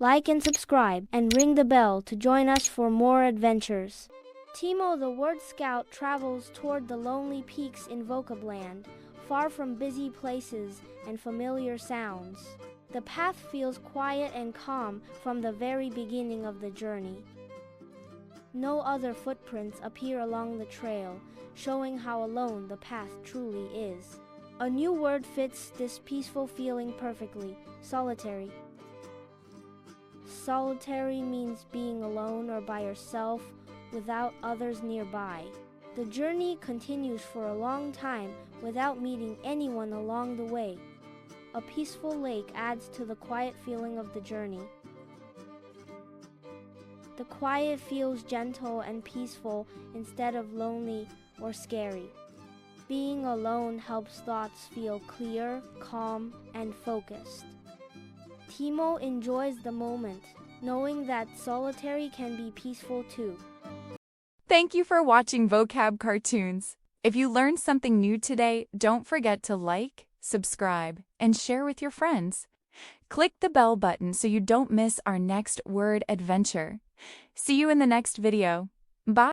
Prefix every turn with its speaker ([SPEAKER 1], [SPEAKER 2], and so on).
[SPEAKER 1] Like and subscribe, and ring the bell to join us for more adventures. Timo the Word Scout travels toward the lonely peaks in Vocabland, far from busy places and familiar sounds. The path feels quiet and calm from the very beginning of the journey. No other footprints appear along the trail, showing how alone the path truly is. A new word fits this peaceful feeling perfectly: solitary. Solitary means being alone or by yourself, without others nearby. The journey continues for a long time without meeting anyone along the way. A peaceful lake adds to the quiet feeling of the journey. The quiet feels gentle and peaceful instead of lonely or scary. Being alone helps thoughts feel clear, calm, and focused. Timo enjoys the moment, knowing that solitary can be peaceful too.
[SPEAKER 2] Thank you for watching Vocab Cartoons. If you learned something new today, don't forget to like, subscribe, and share with your friends. Click the bell button so you don't miss our next word adventure. See you in the next video. Bye!